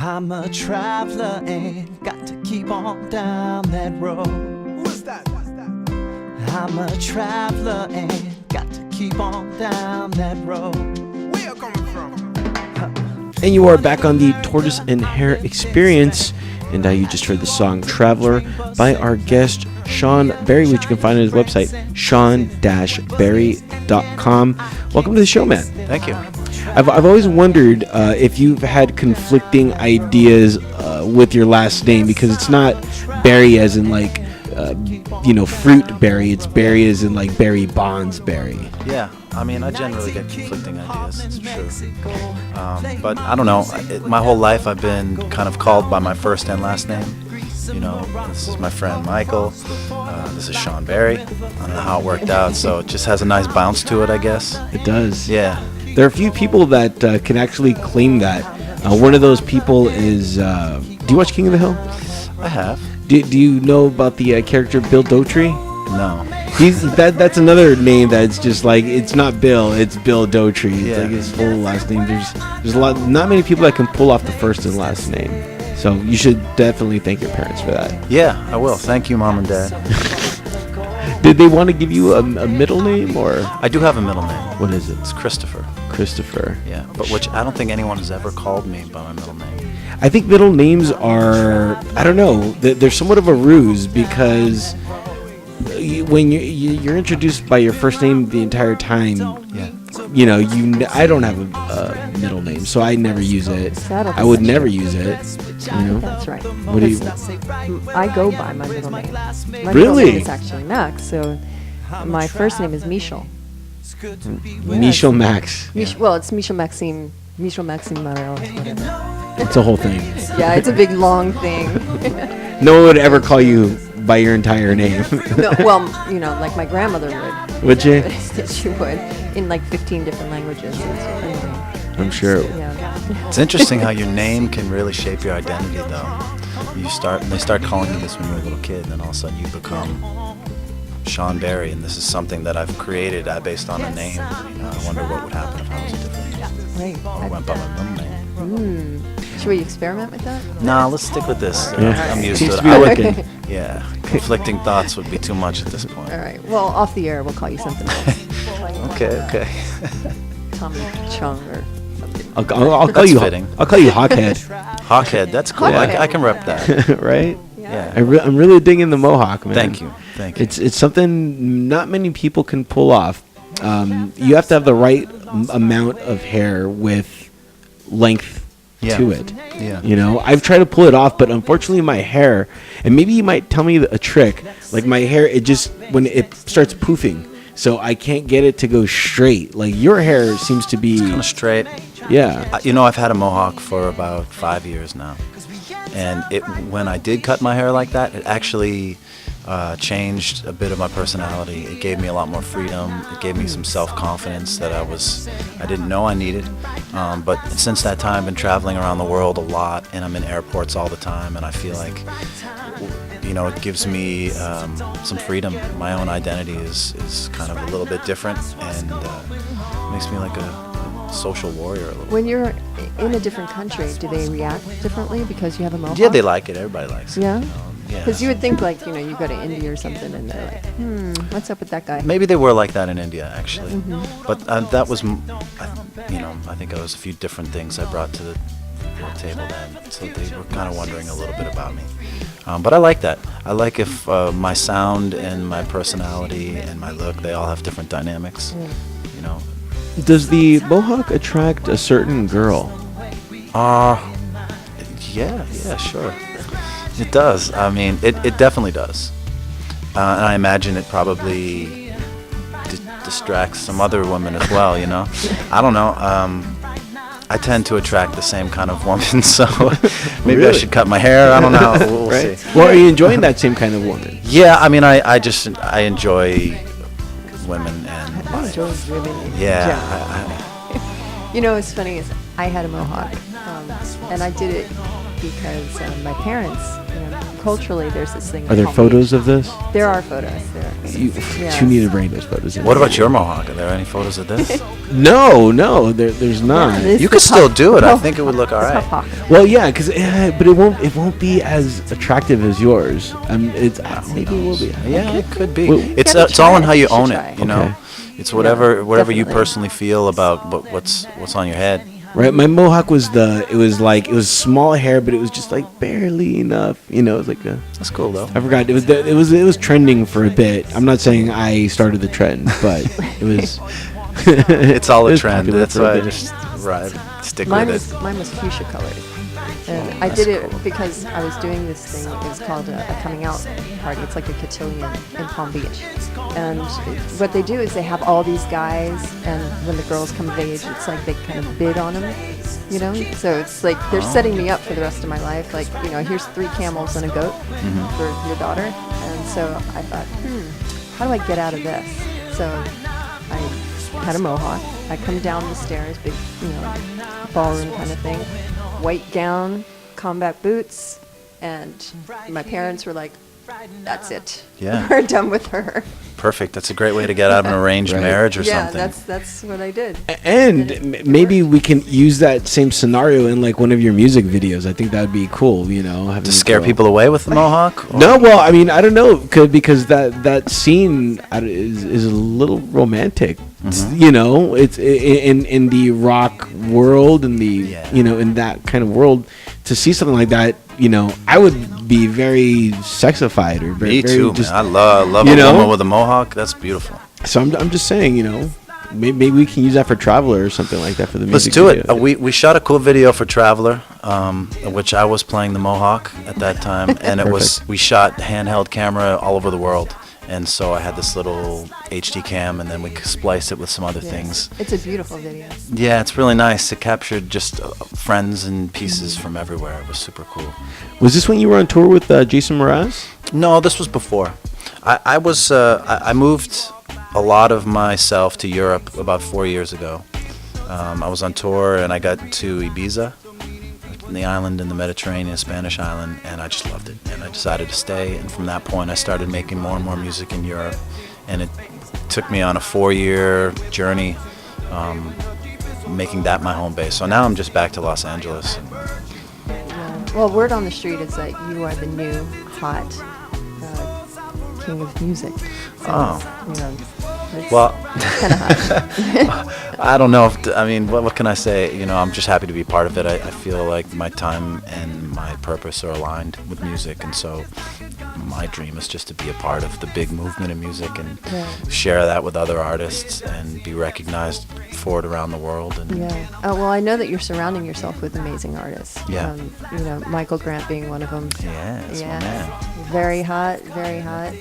I'm a traveler and got to keep on down that road. What's that? I'm a traveler and got to keep on down that road. Where you coming from? And you are back on the Tortoise and Hare experience. And you just heard the song Traveler by our guest, Shawn Berry, which you can find on his website, shawn-berry.com. Welcome to the show, man. Thank you. I've always wondered if you've had conflicting ideas with your last name, because it's not Berry as in like, fruit berry. It's Berry as in like Barry Bonds Berry. Yeah, I mean, I generally get conflicting ideas, it's true. But I don't know, my whole life I've been kind of called by my first and last name. You know, this is my friend Michael, this is Shawn Berry. I don't know how it worked out, so it just has a nice bounce to it, I guess. It does. Yeah. There are a few people that can actually claim that. One of those people is, do you watch King of the Hill? I have. Do you know about the character Bill Dotrey? No. That's another name that's just like, it's not Bill, it's Bill Dotrey. It's Yeah. like his full last name. There's not many people that can pull off the first and last name. So you should definitely thank your parents for that. Yeah, I will. Thank you, Mom and Dad. Did they want to give you a middle name, or I do have a middle name. what is it? It's Christopher. Christopher. Yeah, but which I don't think anyone has ever called me by my middle name. I think middle names are, I don't know, they're somewhat of a ruse, because when you're introduced by your first name the entire time, Yeah. I don't have a middle name, so I never use it. That'll be I would such never a- use it. That's right. What do you? I go by my middle name. My middle Really? name is actually Max, so my first name is Michel. Michel Max. Well, it's Michel Maxime Marel. Whatever. It's a whole thing. Yeah, it's a big long thing. No one would ever call you by your entire name. No, well, like my grandmother would. Would you? She would, in like 15 different languages. Anyway, I'm sure. yeah. It's interesting how your name can really shape your identity, though. They start calling you this when you're a little kid, and then all of a sudden you become Shawn Berry, and this is something that I've created based on a name. I wonder what would happen if I was a different name. Right. Or went by my middle name. Should we experiment with that? Nah, let's stick with this. Yeah. I'm used Seems to to it. be working. Yeah, conflicting thoughts would be too much at this point. All right. Well, off the air, we'll call you something else. Okay. Tommy Chung or something. I'll call That's you. fitting. I'll call you Hawkhead. Hawkhead, that's cool. Hawkhead. I can rep that. Right? Yeah. I'm really digging the mohawk, man. Thank you. It's something not many people can pull off. You have to have the right amount of hair with length to it. Yeah. I've tried to pull it off, but unfortunately my hair, and maybe you might tell me a trick, like my hair, when it starts poofing, so I can't get it to go straight. Like your hair seems to be Kind of straight. yeah. I've had a mohawk for about 5 years now. And when I did cut my hair like that, it actually changed a bit of my personality. It gave me a lot more freedom. It gave me some self-confidence that I didn't know I needed. But since that time, I've been traveling around the world a lot, and I'm in airports all the time, and I feel like, it gives me some freedom. My own identity is kind of a little bit different, and makes me like a social warrior a little bit. When you're in a different country, do they react differently because you have a mohawk? Yeah, they like it. Everybody likes it. Yeah? Yeah. Because you would think, like, you go to India or something, and they're like, what's up with that guy? Maybe they were like that in India, actually. Mm-hmm. But that was, I think it was a few different things I brought to the table then. So they were kind of wondering a little bit about me. But I like that. I like if my sound and my personality and my look, they all have different dynamics. Does the mohawk attract a certain girl? Yeah, sure. It does. I mean, it definitely does. And I imagine it probably distracts some other women as well, I don't know. I tend to attract the same kind of woman, so maybe I Really? should cut my hair. I don't know. We'll Right? see. Well, are you enjoying that same kind of woman? Yeah, I mean, I enjoy women and I enjoy women. in yeah. general. What's funny is I had a mohawk, and I did it because my parents culturally, there's this thing. Are there called photos of this? There are photos. There are You, Yeah. you need to bring those photos in. What about your mohawk? Are there any photos of this? No, there's not. this- You the could still puff- do it. I puff- think it would look all right. puff. Well, yeah, because but it won't be as attractive as yours. It's maybe it will be. Yeah, it could be. Well, It's gotta it's all try in it. how you You should own try it. it. You know, Okay. it's whatever you definitely. personally feel about what's on your head. Right, my mohawk was it was small hair, but it was just like barely enough. You know, it was like That's cool though. I forgot it was trending for a bit. I'm not saying I started the trend, but it was. It's all it a was trend. popular That's for a why I bit. just stick Mine with it. was fuchsia colored, and I That's did it cool. because I was doing this thing. It was called a coming out party. It's like a cotillion in Palm Beach, and what they do is they have all these guys, and when the girls come of age, it's like they kind of bid on them, you know. So it's like they're setting me up for the rest of my life. Like, you know, here's 3 camels and a goat for your daughter, and so I thought, how do I get out of this? So I had a mohawk. I come down the stairs, big, you know, ballroom kind of thing, white gown, combat boots, and my parents were like, "That's it. Yeah. We're done with her." Perfect. That's a great way to get out of an arranged Right. marriage or Yeah, something. that's what I did. And maybe we can use that same scenario in like one of your music videos. I think that would be cool. You know, having To the scare girl- people away with the mohawk? Or- No, well, I mean, I don't know, because that scene is a little romantic. You know, it's in the rock world, in the Yeah. you know, in that kind of world, to see something like that. You know, I would be very sexified or very, Me very too, just, man. I love you a know? woman with a mohawk. That's beautiful. So I'm just saying, you know, maybe we can use that for Traveler or something like that for the Let's music do it. video. We shot a cool video for Traveler, which I was playing the mohawk at that time, and we shot handheld camera all over the world. And so I had this little HD cam, and then we could splice it with some other things. It's a beautiful video. Yeah, it's really nice. It captured just friends and pieces from everywhere. It was super cool. Was this when you were on tour with Jason Mraz? No, this was before. I moved a lot of myself to Europe about 4 years ago. I was on tour, and I got to Ibiza, the island in the Mediterranean, Spanish island, and I just loved it. And I decided to stay, and from that point I started making more and more music in Europe, and it took me on a 4-year journey making that my home base. So now I'm just back to Los Angeles. Yeah. Well, word on the street is that you are the new hot king of music. So, you know, it's Well, kind of hot. I don't know what can I say? You know, I'm just happy to be part of it. I feel like my time and my purpose are aligned with music, and so my dream is just to be a part of the big movement in music and Yeah. share that with other artists and be recognized for it around the world. And Yeah. Oh, well, I know that you're surrounding yourself with amazing artists. Yeah. You know, Michael Grant being one of them. yeah, that's my Yeah. man. Very hot, very hot.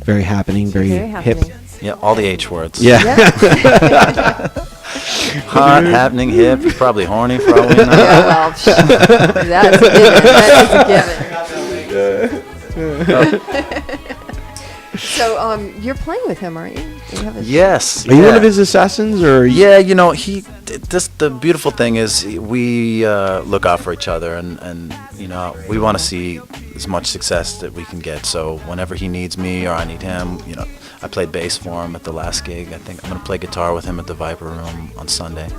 Very happening, very, Very hip. happening. Yeah, all the H words. Yeah. Yeah. Hot, happening, hip. He's probably horny for all we know. Yeah, well, that's a given. That is a given. So, you're playing with him, aren't you? Do you have a Yes. Are you one yeah. of his assassins, or are you- Yeah, you know, the beautiful thing is we look out for each other, and you know, we want to see as much success that we can get. So whenever he needs me or I need him, you know, I played bass for him at the last gig. I think I'm gonna play guitar with him at the Viper Room on Sunday.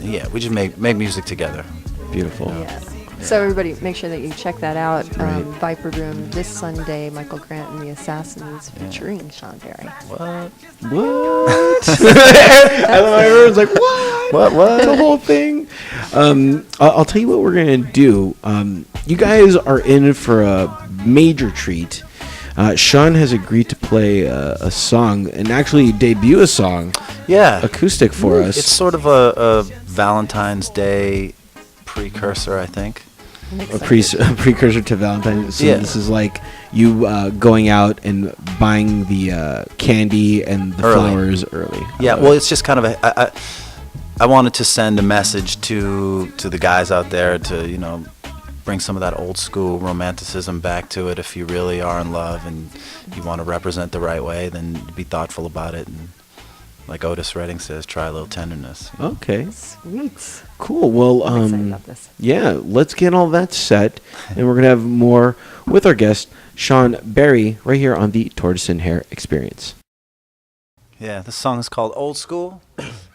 Yeah, we just make music together. Beautiful. Yeah. So everybody, make sure that you check that out. Right. Viper Room this Sunday. Michael Grant and the Assassins featuring Shawn Berry. What? What? I love how everyone's like, what? What? The whole thing. I'll tell you what we're gonna do. You guys are in for a major treat. Shawn has agreed to play a song and actually debut a song, Yeah. acoustic for us. It's sort of a Valentine's Day precursor, I think. a precursor to Valentine's. So Yeah. this is like you going out and buying the candy and the Early. flowers early. Yeah, well, it's just kind of I wanted to send a message to the guys out there to, you know, bring some of that old school romanticism back to it. If you really are in love and you want to represent the right way, then be thoughtful about it and like Otis Redding says, try a little tenderness. Okay. Sweet. Cool. Well, I'm excited about this. yeah, let's get all that set, and we're gonna have more with our guest Shawn Berry right here on the Tortoise and Hare Experience. Yeah, this song is called Old School,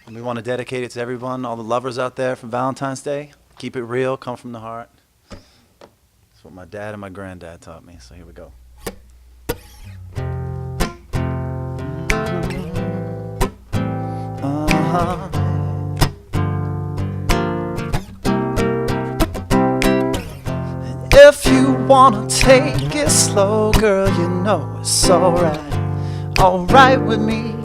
and we want to dedicate it to everyone, all the lovers out there for Valentine's Day. Keep it real, come from the heart. That's what my dad and my granddad taught me, so here we go. If you wanna take it slow, girl, you know it's alright with me.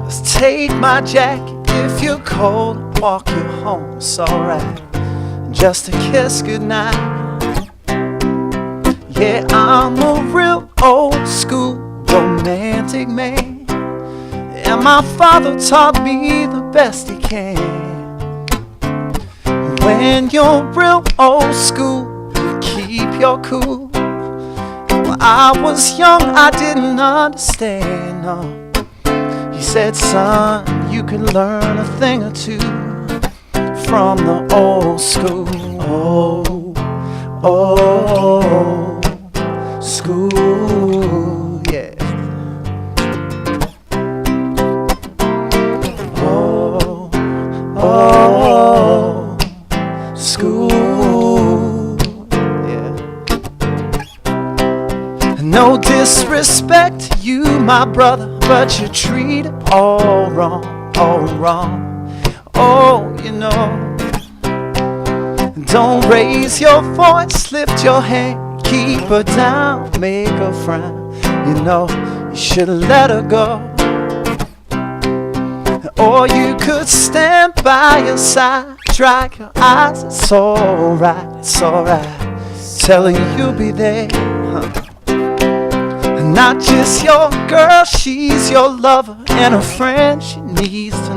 Let's take my jacket if you're cold, walk you home, it's alright. Just a kiss goodnight. Yeah, I'm a real old school romantic man, and my father taught me the best he can. When you're real old school, you keep your cool. When I was young, I didn't understand, no. He said, son, you can learn a thing or two from the old school. Old school, yeah. Old school, yeah. No disrespect to you, my brother, but you treat it all wrong, all wrong. Oh, you know, don't raise your voice, lift your hand, keep her down, make her frown. You know, you should let her go. Or you could stand by your side, dry your eyes, it's alright, it's alright. Telling you you'll be there, Not just your girl, she's your lover and a friend. She needs to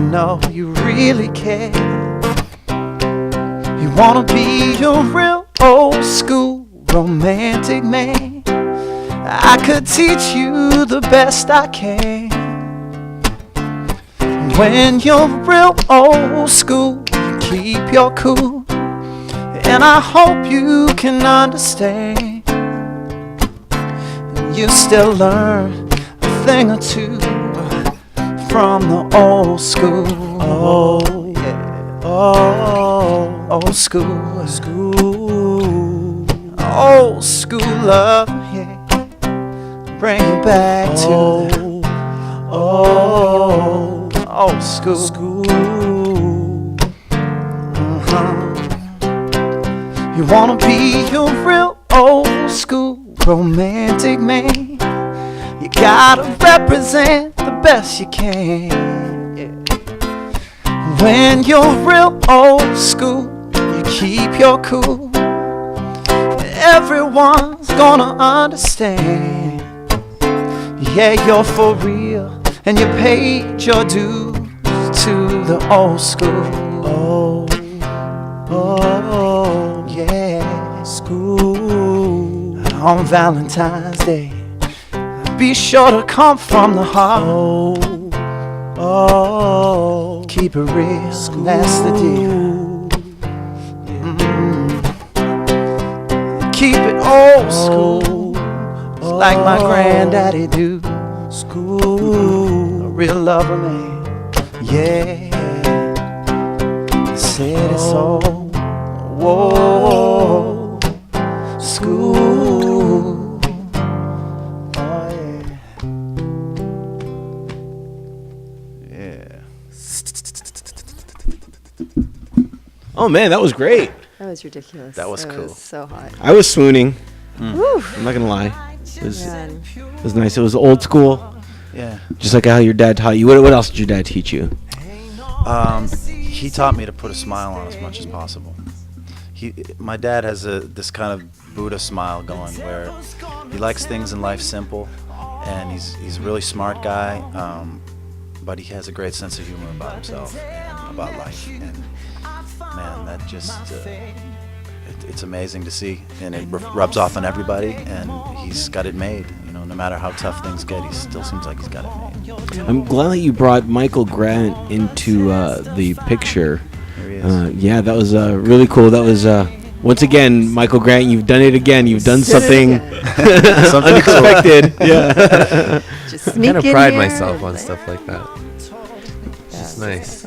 know you really care. You wanna be a real old school romantic man. I could teach you the best I can. When you're real old school, you keep your cool, and I hope you can understand. You still learn a thing or two from the old school. Oh, yeah. Oh, old school. Old school love, yeah. Bring it back to old school. You wanna be a real old school romantic man. You gotta represent the best you can, yeah. When you're real old school, you keep your cool. Everyone's gonna understand. Yeah, you're for real, and you paid your dues to the old school. Oh, yeah, school. On Valentine's Day, be sure to come from the heart. Keep it real, that's the deal. Keep it old school, like my granddaddy do. A real lover man, yeah. Said it's all, whoa, school. Oh yeah. Oh man, that was great. That was ridiculous. That was cool. Was so hot. I was swooning. Woo. I'm not gonna lie. It Man. was nice. It was old school, Yeah. just like how your dad taught you. What else did your dad teach you? He taught me to put a smile on as much as possible. My dad has this kind of Buddha smile going, where he likes things in life simple, and he's a really smart guy, but he has a great sense of humor about himself and about life. And man, that just it's amazing to see, and it rubs off on everybody. And he's got it made. You know, no matter how tough things get, he still seems like he's got it made. I'm glad that you brought Michael Grant into the picture. There he is. Yeah, that was really cool. That was once again, Michael Grant. You've done it again. You've done something Something unexpected. Yeah. Just I sneak kind of in pride here myself and on like- stuff like that. It's nice.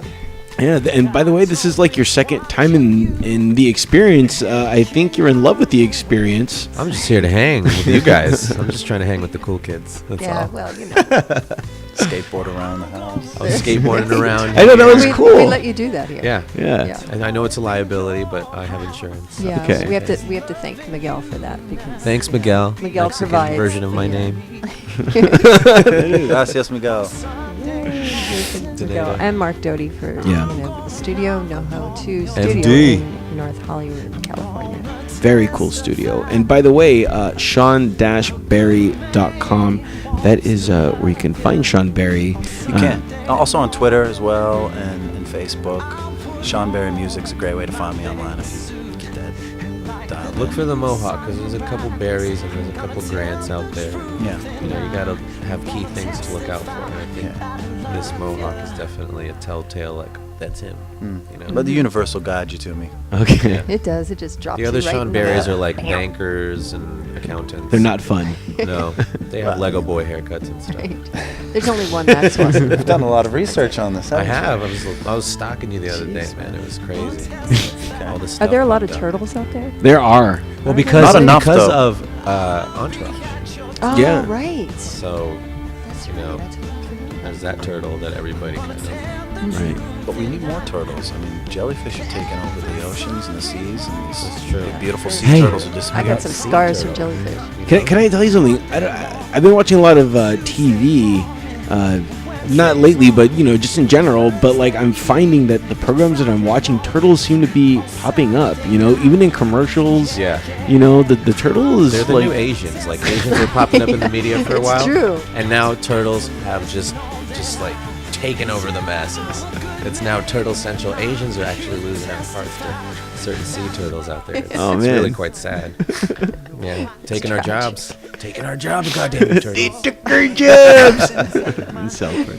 Yeah, and by the way, this is like your second time in the experience. I think you're in love with the experience. I'm just here to hang with you guys. I'm just trying to hang with the cool kids. That's Yeah, all. well, you know. Skateboard around the house. I was skateboarding around. I know, that was we, cool. We let you do that here. Yeah. Yeah. Yeah. And I know it's a liability, but I have insurance. Yeah, Okay. we have to thank Miguel for that because Thanks, Miguel. Miguel Mexican provides version of my the, name. Gracias, Miguel. Miguel and Mark Doty for Yeah. Studio NoHo 2 Studio MD. in North Hollywood, California. Very cool studio. And by the way, Shawn-Barry.com. That is where you can find Shawn Barry. You can. Also on Twitter as well, and Facebook. Shawn Barry Music's a great way to find me online if you get that dialed Look in. for the Mohawk, because there's a couple berries and there's a couple grants out there. Yeah. You know, you gotta have key things to look out for. And I think this Mohawk is definitely a telltale, like, that's him. You know? Let the universe will guide you to me. Okay. It does. It just drops The other you right Shawn in the Barrys lap. are like bankers and accountants. They're not fun. No, they have Lego boy haircuts and stuff. Right. There's only one Maxwell. You've done a lot of research on this, I haven't you? have. I was stalking you the other day, man. It was crazy. All this Are stuff there a lot of popped up. turtles out there? There are. Well, because Not enough, because though. of Entourage. Oh, Yeah. right. So, you know, there's that turtle that everybody kind of. Right. But we need more turtles. I mean, jellyfish are taking over the oceans and the seas, and these true. beautiful sea Hey. turtles are I disappearing. got some scars from jellyfish. Can I tell you something? I've been watching a lot of TV, not lately, but you know, just in general. But like, I'm finding that the programs that I'm watching, turtles seem to be popping up. You know, even in commercials. Yeah. You know, the turtle is They're the like new Asians. Like Asians were popping up in the media for a It's while. true. And now turtles have just like taken over the masses. It's now Turtle Central. Asians are actually losing out parts to certain sea turtles out there. It's, Oh, it's man. really quite sad. Yeah, taking our jobs. Taking our jobs, goddamn it, turtles. in Southport.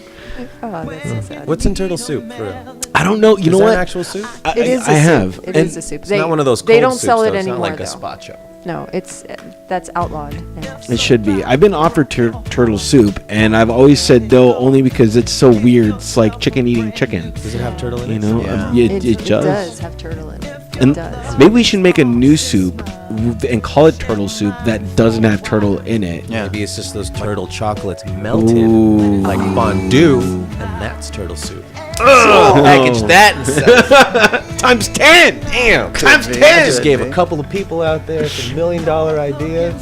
Oh, that's so sad. What's in turtle soup? For real? I don't know. You Is know that what? an actual soup? I It is a I soup. have. It And is a soup. It's not one of those They cold don't soups, sell it though. It's anymore, not like a though. gazpacho. No, it's that's outlawed now. It should be. I've been offered turtle soup, and I've always said no, only because it's so weird. It's like chicken eating chicken. Does it have turtle in You it? know, Yeah. it It does. does have turtle in it. It And does. maybe we should make a new soup and call it turtle soup that doesn't have turtle in it. Yeah. Maybe it's just those turtle chocolates melted Ooh. like fondue, and that's turtle soup. Package that and sell it. Times 10. Damn. Times be. 10. I just gave a couple of people out there it's $1 million idea.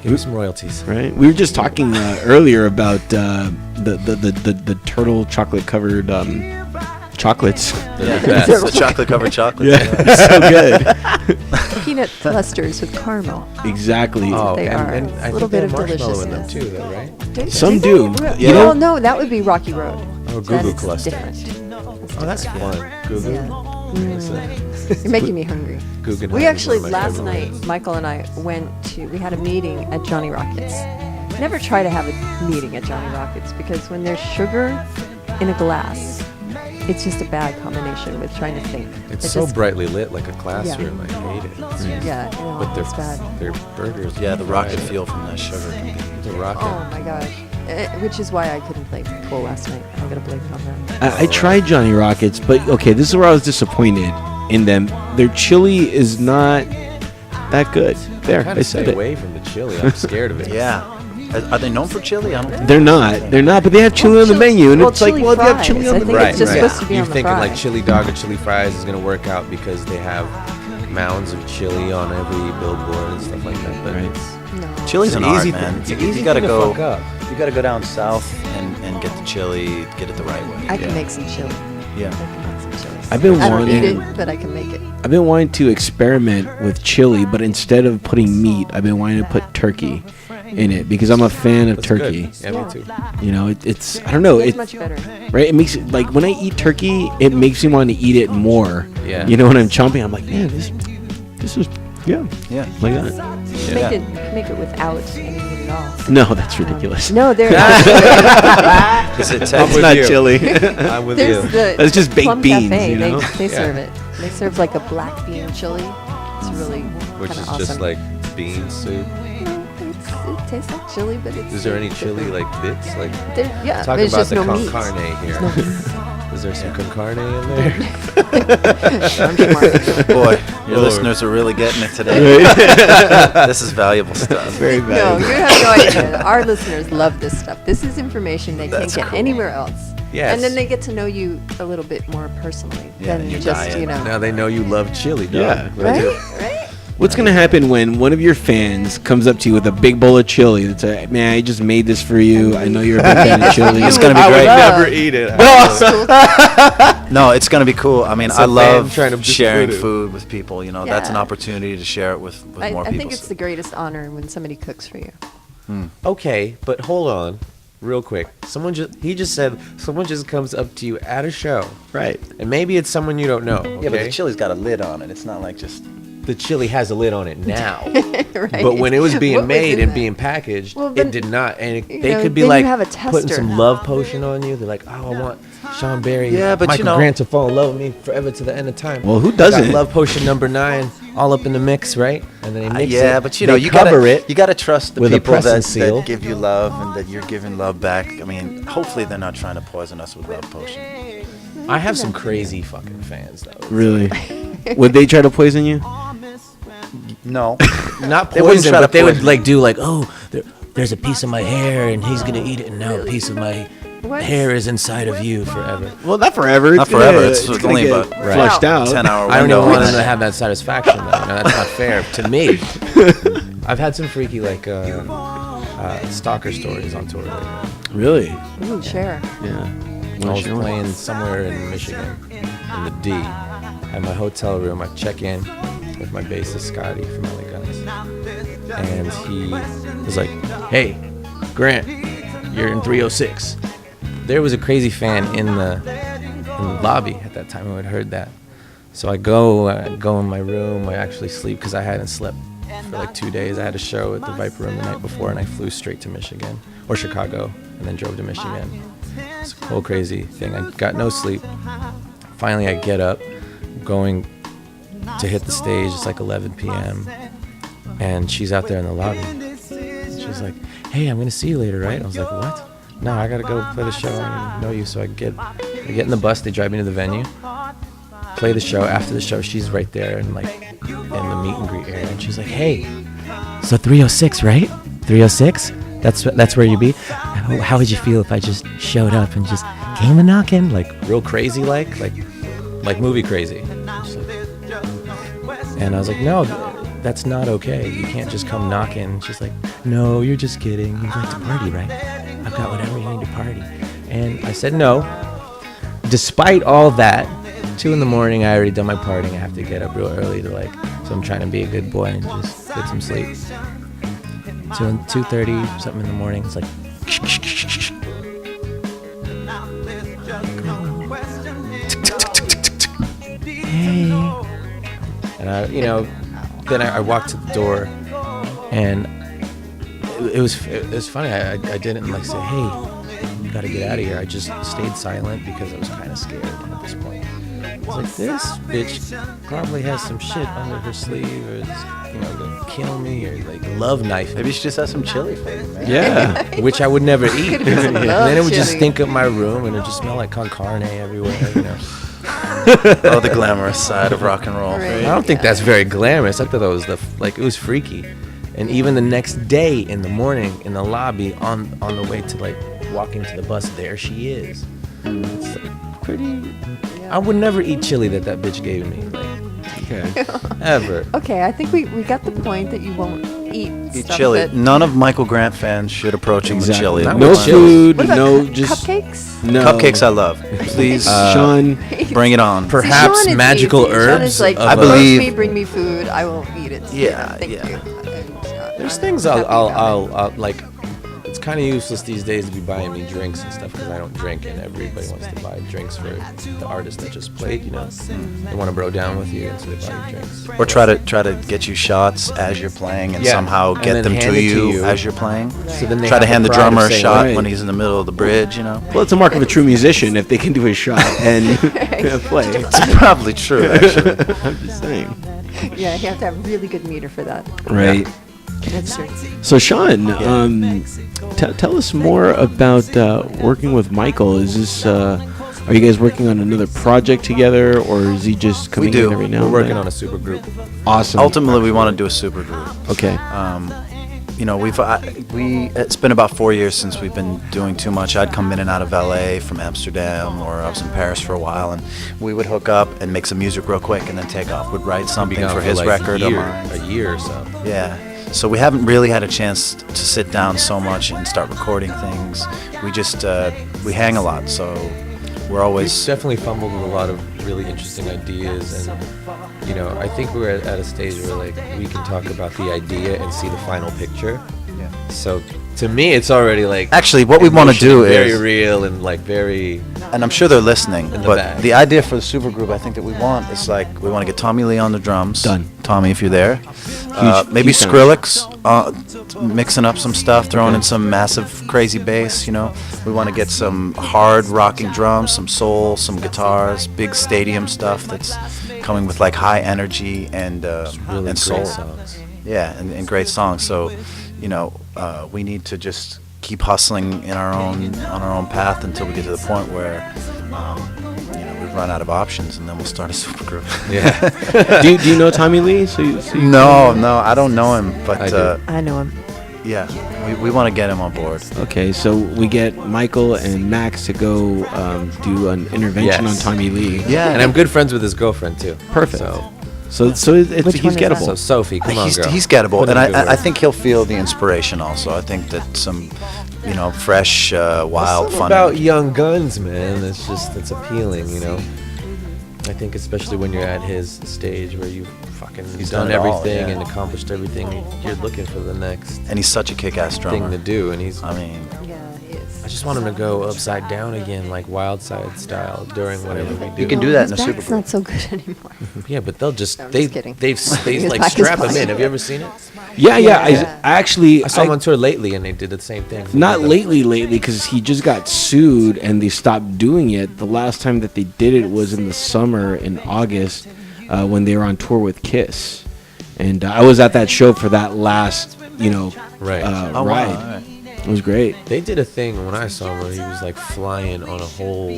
Give me some royalties. Right. We were just talking earlier about the turtle chocolate covered chocolates. They're the Yeah, best. the chocolate covered chocolate. So good. Peanut clusters with caramel. Exactly. Oh, They are. and A I little think they bit have of marshmallow in them deliciousness. too, though, right? Some do. Yeah. You know, No, that would be Rocky Road. Oh, That Goo is Goo cluster. different. Oh, that's fun. Goo Goo. You're making me hungry. Guggenheim We is actually one of my last favorite night, Michael and I we had a meeting at Johnny Rockets. Never try to have a meeting at Johnny Rockets because when there's sugar in a glass, it's just a bad combination with trying to think. It's It so just- brightly lit like a classroom. I hate it. Yeah, you know, But it's bad. their burgers. Yeah, the are rocket fried. feel from that sugar can be. The rocket. Oh my gosh. Which is why I couldn't play pool last night. I'm gonna blame it on that. I tried Johnny Rockets, but okay, this is where I was disappointed in them. Their chili is not that good. There, Kind I of said stay it. away from the chili. I'm scared of it. Yeah. Are they known for chili? I don't think. They're not, but they have chili on the menu, and well, it's like, chili well, if you have fries. chili I on the think menu, it's just supposed to be You're on the thinking fry. like chili dog or chili fries is going to work out because they have mounds of chili on every billboard and stuff like that. But Right. it's No. Chili's It's an an art, easy man. thing. It's an You easy gotta thing to go. fuck up. You gotta go down south and get the chili, get it the right way. I can make some chili. Yeah. I can make some chili. I've been I don't eat wanting. it, but I can make it. I've been wanting to experiment with chili, but instead of putting meat, I've been wanting to put turkey. in it because I'm a fan of That's turkey. good. Yeah, me too. You know, it's I don't know, It's it's much better. right. It makes it like when I eat turkey, it makes me want to eat it more. Yeah. You know, when I'm chomping, I'm like, man, this is Yeah. like that. Make it without any meat at all. No, that's ridiculous. No, there. Is it It's technically not you. chili. I'm with There's you. the That's just baked Plum beans, Cafe. you know? They Yeah. serve it. They serve like a black bean chili. It's really Which kind is of awesome. just like bean soup. It tastes like chili, but it's. Is there any chili like bits? Like Yeah, talk there's about just the no con meat. carne here. No meat. Is there some con carne in there? I'm smart. Boy, your Lord. listeners are really getting it today. This is valuable stuff. Very No, bad. you have no idea. Our listeners love this stuff. This is information they That's can't get cool. anywhere else. Yes. And then they get to know you a little bit more personally Yeah, than your just, diet. you know. Now they know you love chili, dog. Yeah. Right? Right? What's gonna happen when one of your fans comes up to you with a big bowl of chili? That's like, man, I just made this for you. I know you're a big fan of chili. It's gonna be I would great. never eat it. No, it's gonna be cool. I mean, It's I a fan love trying to sharing distribute it. food with people. You know, that's an Yeah. opportunity to share it with more I people. think it's the greatest honor when somebody cooks for you. Okay, but hold on, real quick. He just said someone just comes up to you at a show, Right. and maybe it's someone you don't know. Okay? Yeah, but the chili's got a lid on it. It's not like just. The chili has a lid on it now. Right? But when it was being What was made in and that? being packaged, Well, then- it did not. And You they know, could be then you like have a putting tester. some love potion on you. They're like, oh, I want Shawn Berry, Yeah, but you Michael know- Grant to fall in love with me forever to the end of time. Well, who I got doesn't? love potion number 9 all up in the mix, right? And then they mix it. Yeah, but you know, they you cover gotta, it. You gotta trust the with a people press and that seal. give you love and that you're giving love back. I mean, hopefully they're not trying to poison us with love potion. I have some crazy fucking fans though. Really? Would they try to poison you? No, Not They wouldn't poison, try to but they would poison. like do like, oh, there's a piece of my hair and he's gonna eat it, and now a piece of my What? hair is inside of you forever. Well, not forever. Not forever. It's only about flushed out. 10-hour window. I don't even want on them it. to have that satisfaction though. You know, that's not fair to me. I've had some freaky like stalker stories on tour lately. Really? Ooh, share. Yeah. I was playing somewhere in Michigan, in the D. At my hotel room, I check in with my bassist Scotty from LA Guns, and he was like, "Hey, Grant, you're in 306." There was a crazy fan in the lobby at that time who had heard that. So I go in my room. I actually sleep because I hadn't slept for like 2 days. I had a show at the Viper Room the night before, and I flew straight to Michigan or Chicago, and then drove to Michigan. It's a whole crazy thing. I got no sleep. Finally, I get up, going to hit the stage. It's like 11 p.m. and she's out there in the lobby. She's like, "Hey, I'm gonna see you later, right?" I was like, "What?" "No, I gotta go play the show. I know you." So I get in the bus. They drive me to the venue, play the show. After the show, she's right there and like in the meet and greet area, and she's like, "Hey, so 306, right? 306? That's where you be? How would you feel if I just showed up and just came a knocking, like real crazy, like movie crazy?" She's like- and I was like, "No, that's not okay. You can't just come knocking." She's like, "No, you're just kidding. You like to party, right? I've got whatever you need to party." And I said no. Despite all that, 2 in the morning, I already done my partying. I have to get up real early to so I'm trying to be a good boy and just get some sleep. 2:30, something in the morning. It's like, hey. And then I walked to the door, and it was funny. I didn't say, "Hey, you gotta get out of here." I just stayed silent because I was kind of scared at this point. I was like, this bitch probably has some shit under her sleeve, or is gonna kill me, or like love knife me. Maybe she just has some chili for you, man. Yeah. Which I would never eat. Could've been some And love then it would just chili. stink up my room, and it would just smell like con carne everywhere. Oh, the glamorous side of rock and roll. Right. I don't think that's very glamorous. I thought that was it was freaky. And even the next day in the morning in the lobby on the way to walking to the bus, there she is. It's pretty. I would never eat chili that bitch gave me, Okay. ever. Okay, I think we got the point that you won't eat Eat stuff chili. that- None of Michael Grant fans should approach him with chili. Not No with chili. food. What about No, just cupcakes? no Cupcakes I love. Please, Sean. bring it on. Perhaps Sean is magical easy. Sean herbs. is like, of I a- believe- approach me, bring me food, I won't eat it. Yeah, Thank yeah. you. And, There's I'm things happy about it. I'll like. It's kind of useless these days to be buying me drinks and stuff because I don't drink, and everybody wants to buy drinks for the artist that just played. You know, they want to bro down with you, and so they buy you drinks. Or try to get you shots as you're playing, and Yeah, somehow and get then them hand to it to you you. as you're playing. So then they Try to have hand the pride of drummer a saying, shot right. when he's in the middle of the bridge. You know, Well, it's a mark of a true musician if they can do a shot and play. it's probably true. Actually, I'm just saying. Yeah, you have to have really good meter for that. Right. That's true. So, Shawn, tell us more about working with Michael. Is this? Are you guys working on another project together, or is he just coming do. in every now We're and working then? on a super group. Awesome. ultimately, we want to do a super group. Okay. You know, it's been about 4 years since we've been doing too much. I'd come in and out of LA from Amsterdam, or I was in Paris for a while, and we would hook up and make some music real quick and then take off. Would write something Be gone for his like record or a mine. year or so. Yeah. So we haven't really had a chance to sit down so much and start recording things. We just we hang a lot, so we're We've always definitely fumbled with a lot of really interesting ideas, and you know, I think we're at a stage where like we can talk about the idea and see the final picture. Yeah. So to me, it's already like actually what we want to do very is, real and like very. and I'm sure they're listening, In the but bag. the idea for the super group I think that we want is like we want to get Tommy Lee on the drums. Done. Tommy, if you're there. Maybe huge fan. Skrillex mixing up some stuff, throwing in some massive crazy bass, you know. We want to get some hard rocking drums, some soul, some guitars, big stadium stuff that's coming with like high energy and Really and great soul. songs. Yeah, and great songs. So, you know, we need to just keep hustling in on our own path until we get to the point where, you know, we've run out of options, and then we'll start a supergroup. Yeah. do you know Tommy Lee? So you No, I don't know him, but I do. I know him. yeah, we want to get him on board. Okay, so we get Michael and Max to go do an intervention Yes. on Tommy Lee. Yeah, And I'm good friends with his girlfriend too. Perfect. So It's Which he's one is that? gettable. So Sophie, come on, he's girl. he's gettable, Put and in good I work. think he'll feel the inspiration also. I think that some, you know, fresh, wild, Something fun. about young guns, man. It's appealing, you know. I think especially when you're at his stage where you've fucking He's done done it all, everything yeah. and accomplished everything, you're looking for the next And he's such a kick-ass thing drummer. to do, and he's. I mean, Yeah, he is. I just want him to go upside down again, like Wild Side style, during whatever we do. You can do that in a His super back's group. not so good anymore. Yeah, but they'll just I'm they just kidding. they His like back is strap him fine. in. Have you ever seen it? Yeah. Yeah. I actually I saw him on tour lately, and they did the same thing. not lately, because he just got sued and they stopped doing it. The last time that they did it was in the summer in August when they were on tour with Kiss, and I was at that show for that last, you know, Right. Oh, wow, ride. all right. It was great They did a thing when I saw him where he was like flying on a whole,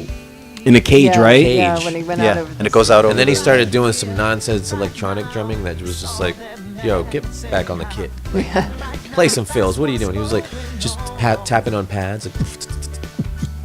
in a cage, Yeah, right? Yeah, Cage. when he went out Yeah, over and it goes out over. and then he the- started doing some nonsense electronic drumming that was just like, yo, get back on the kit, play some fills. What are you doing? He was like just tapping on pads, like,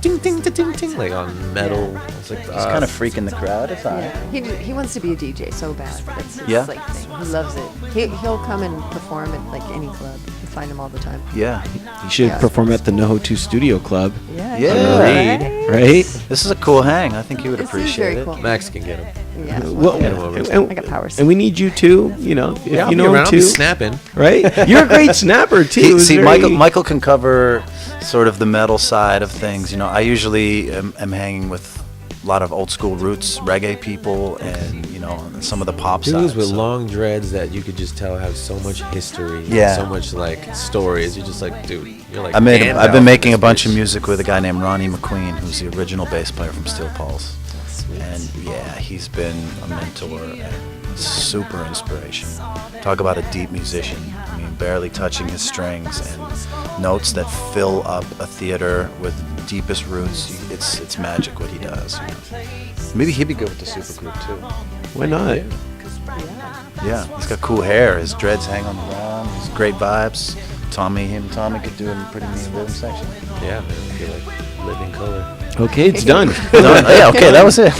ding ding ding ding ding, like on metal. I was like, He's kind of freaking the crowd. It's all right. Yeah. He wants to be a DJ so bad. That's his Yeah? like thing. He loves it. He'll come and perform at like any club. You find him all the time. Yeah. He should Yeah. perform at the NoHo 2 Studio Club, Yeah. Yeah. Right? right? This is a cool hang. I think he would This is appreciate very it. cool. Max can get him. Yeah. Well, Get him over. I got powers. And we need you too. You know, if Yeah, I'll you be know him around. I'll be too, snapping. right? You're a great snapper too. It was See, very- Michael can cover sort of the metal side of things. You know, I usually am hanging with a lot of old school roots reggae people, and you know, some of the pop Dudes side. with so- long dreads that you could just tell have so much history, Yeah. so much like stories. You're just like, dude, you're like. I've Gandalf been in making a this bunch of bitch. music with a guy named Ronnie McQueen, who's the original bass player from Steel Pulse. And yeah, he's been a mentor and super inspiration. Talk about a deep musician. I mean, barely touching his strings and notes that fill up a theater with deepest roots. It's magic what he does. You know. Maybe he'd be good with the supergroup too. Why not? Yeah, he's got cool hair. His dreads hang on the ground. He's great vibes. Tommy could do a pretty mean rhythm section. Yeah, man, you're like living color. Okay, it's done. Yeah, okay, that was it.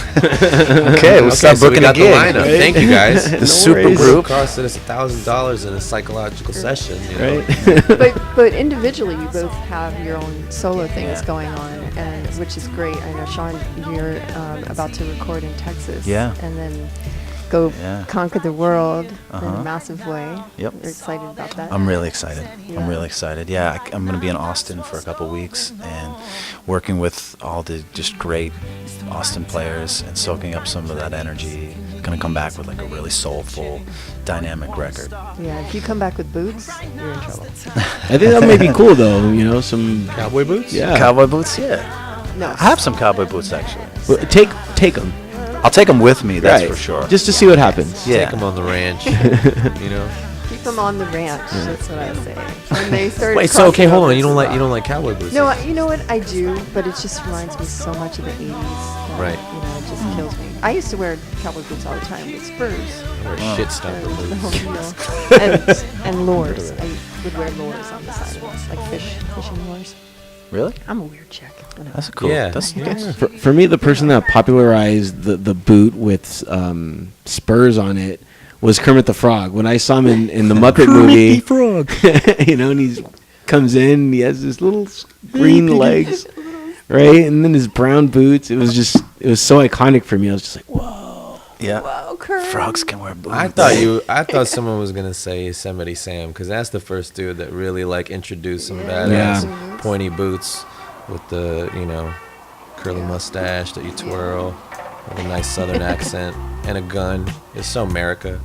Okay, we'll stop so we booking a got the gig. lineup. right? Thank you guys. The No super worries. group. Costed us $1,000 in a psychological session. You know? Right? but individually, you both have your own solo things Yeah. going on, and which is great. I know, Shawn, you're about to record in Texas. Yeah. And then go Yeah. conquer the world in Uh-huh. a massive way. Yep. You're excited about that? I'm really excited. Yeah. I'm really excited. Yeah, I'm going to be in Austin for a couple weeks and working with all the just great Austin players and soaking up some of that energy. Going to come back with like a really soulful, dynamic record. Yeah, if you come back with boots, you're in trouble. I think that may be cool though. You know, some Cowboy boots? yeah. Cowboy boots, yeah. No. I have some cowboy boots actually. Well, take them. I'll take them with me, that's for sure. Just to see what happens. yeah. Take them on the ranch. You know. Keep them on the ranch. That's what I was saying. When they started Wait, so okay, crossing hold over on. You to don't rock. like cowboy boots? No, then? you know what? I do, but it just reminds me so much of the 80s. that, Right. You know, it just kills me. I used to wear cowboy boots all the time with spurs. I wear shit stopper And, the boots. whole deal. and lures. I would wear lures on the side of them, like fishing lures. Really? I'm a weird chick. Whatever. That's cool. Yeah. That's Yeah. For me, the person that popularized the boot with spurs on it was Kermit the Frog. When I saw him in the Muppet movie, Frog. you know, and he comes in, he has his little green legs, right, and then his brown boots. It was so iconic for me. I was just like, whoa. Yeah. Whoa, Kurt. Frogs can wear boots. I thought someone was gonna say Yosemite Sam because that's the first dude that really like introduced some badass Yeah. pointy boots with the curly mustache that you twirl, with a nice Southern accent and a gun. It's so America.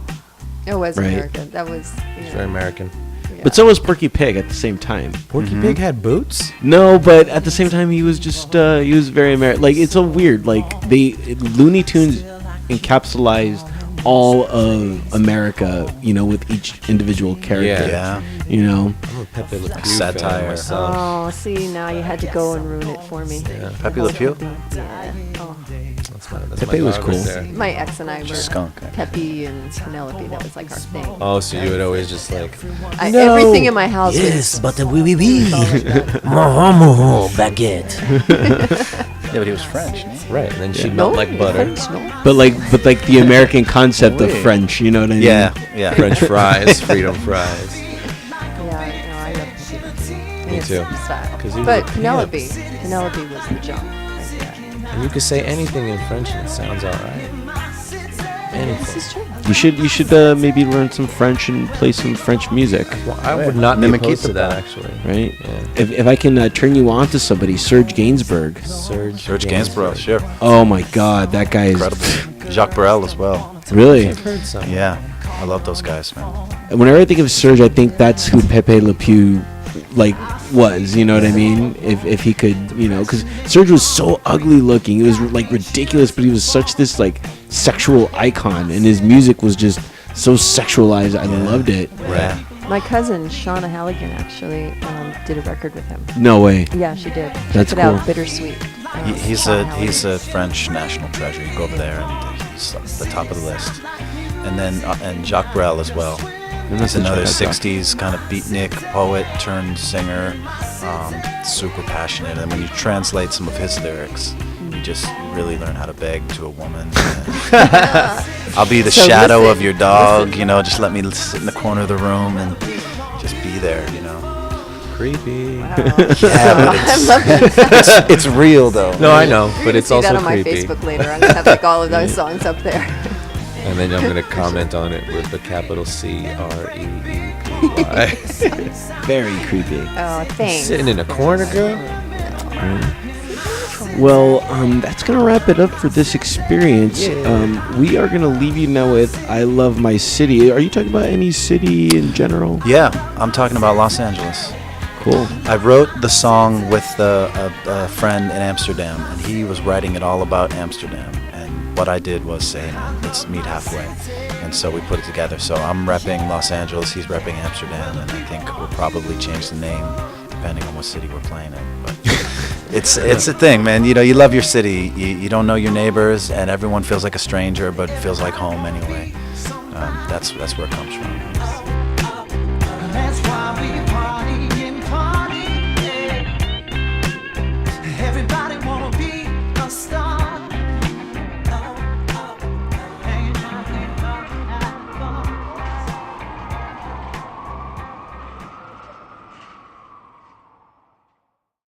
It was Right. American. That was. It's very American. Yeah. But so was Porky Pig at the same time. Porky Pig had boots. No, but at the same time, he was just he was very American. Like, it's so weird. Like, Looney Tunes encapsulated all of America, you know, with each individual character. Yeah. You know, I'm a Pepe Le Pew Satire. fan myself. Oh, see, now you had to go and ruin it for me. Pepe Le Pew? Yeah. Oh. That's Pepe my was dog cool. right there. My ex and I were Skunk. Pepe and Penelope. That was like our thing. Oh, so you would always just like, Everything in my house was. but oui, Mohomo baguette. Yeah, but he was French. No? right, and then she'd No, melt like butter. French, no. but like the American concept of French. You know what I mean? Yeah, yeah. French fries, freedom fries. Yeah, no, I love Pepe. Me His too. style. 'Cause he was But a Penelope was the jump. And you could say anything in French and it sounds alright. This Anything. is true. You should maybe learn some French and play some French music, Well, I would not be Mimic opposed it to that the- actually. right? Yeah. If I can turn you on to somebody, Serge Gainsbourg. Serge Gainsbourg, sure. Oh my God, that guy is Incredible. Jacques Brel as well. really. I've heard some. Yeah. I love those guys, man. Whenever I think of Serge, I think that's who Pepe Le Pew was. You know what I mean? If he could, you know, because Serge was so ugly looking, it was like ridiculous, but he was such this like sexual icon, and his music was just so sexualized. I loved it. Right. My cousin Shawn Halligan actually did a record with him. No way. Yeah, she did. Check That's it cool. out, Bittersweet. He's Shawn a Halligan. French national treasure. You go over there and he's at the top of the list. And then and Jacques Brel as well. He's another '60s kind of beatnik poet turned singer, super passionate. And when you translate some of his lyrics, you just really learn how to beg to a woman. I'll be the So shadow listen, of your dog, you know. Just let me sit in the corner of the room and just be there, you know. Creepy. Wow. Yeah, but I love that. it's real though. No, I know, You're but gonna it's see also that on my creepy. Facebook later. I'm gonna have like all of those songs up there. And then I'm gonna comment on it with the capital CREEPY. Very creepy. Oh, thanks. Sitting in a corner, girl. Well, that's gonna wrap it up for this experience. We are gonna leave you now with "I Love My City." Are you talking about any city in general? Yeah, I'm talking about Los Angeles. Cool. I wrote the song with a friend in Amsterdam, and he was writing it all about Amsterdam. And what I did was say, let's meet halfway. And so we put it together. So I'm repping Los Angeles, he's repping Amsterdam, and I think we'll probably change the name depending on what city we're playing in. But it's a thing, man. You know, you love your city. You don't know your neighbors, and everyone feels like a stranger, but feels like home anyway. That's where it comes from. That's why we party